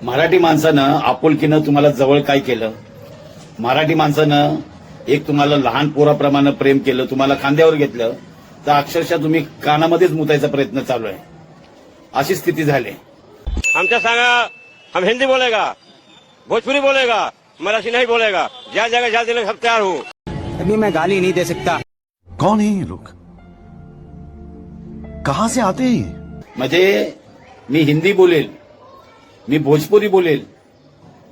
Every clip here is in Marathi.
मराठी माणसानं आपुलकीनं तुम्हाला जवळ काय केलं? मराठी माणसानं एक तुम्हाला लहान पोराप्रमाणे प्रेम केलं, तुम्हाला खांद्यावर घेतलं, तर अक्षरशः तुम्ही कानामध्येच मुतायचा प्रयत्न चालू आहे, अशी स्थिती झाली। हमसे सांगा, हम हिंदी बोलेगा, भोजपुरी बोलेगा, मराठी नहीं बोलेगा, जहाँ जगह जहाँ देने सब तैयार हूँ। अभी मैं गाली नहीं दे सकता। कौन है ये लोग? कहां से आते हैं? म्हणजे मी हिंदी बोलेल, मी भोजपुरी बोलेल,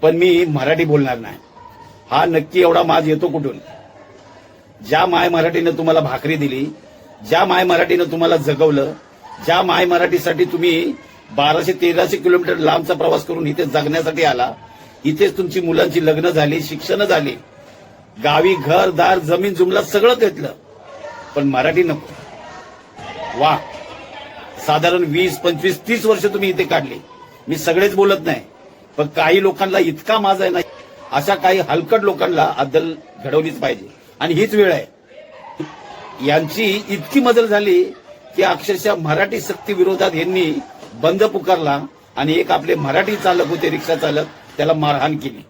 पण मी मराठी बोलणार नाही। हा नक्की एवढा माज येतो कुठून? ज्या माय मराठीनं तुम्हाला भाकरी दिली, ज्या माय मराठीनं तुम्हाला जगवलं, ज्या माय मराठीसाठी तुम्ही 1200-1300 किलोमीटर लांबचा प्रवास करून इथे जगण्यासाठी आला, इथेच तुमची मुलांची लग्न झाली, शिक्षण झाली, गावी घर दार जमीन जुमला सगळं घेतलं, पण मराठी नको। वा, साधारण 20, 25, 30 वर्ष तुम्ही इथे काढली। मी सगळेच बोलत नाही, पण काही लोकांना इतका माज आहे ना, अशा काही हलकट लोकांना अद्दल घडवलीच पाहिजे, आणि हीच वेळ आहे। यांची इतकी मजल झाली की अक्षरशः मराठी सक्ती विरोधात यांनी बंद पुकारला, आणि एक आपले मराठी चालक होते, रिक्षा चालक, त्याला मारहाण केली।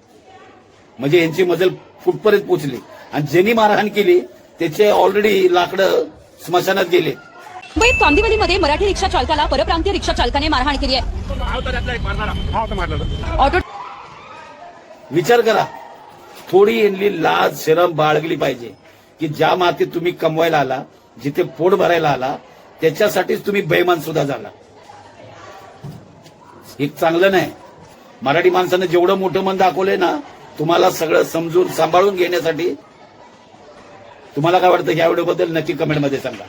म्हणजे यांची मजल कुठपर्यंत पोहोचली, आणि ज्यांनी मारहाण केली त्याचे ऑलरेडी लाकडं स्मशानात गेले। मुंबईत कांदिवलीमध्ये मराठी रिक्षा चालकाला परप्रांतीय रिक्षा चालकाने मारहाण केली आहे। ऑटो विचार करा, थोडी यांनी लाज शरम बाळगली पाहिजे की ज्या मातीत तुम्ही कमवायला आला, जिथे पोट भरायला आला, त्याच्यासाठीच तुम्ही बेईमान सुद्धा झाला। हे चांगलं नाही। मराठी माणसानं जेवढं मोठं मन दाखवलंय ना, तुम्हाला सगळं समजून सांभाळून घेण्यासाठी। तुम्हाला काय वाटतं या व्हिडिओबद्दल नक्की कमेंटमध्ये सांगा।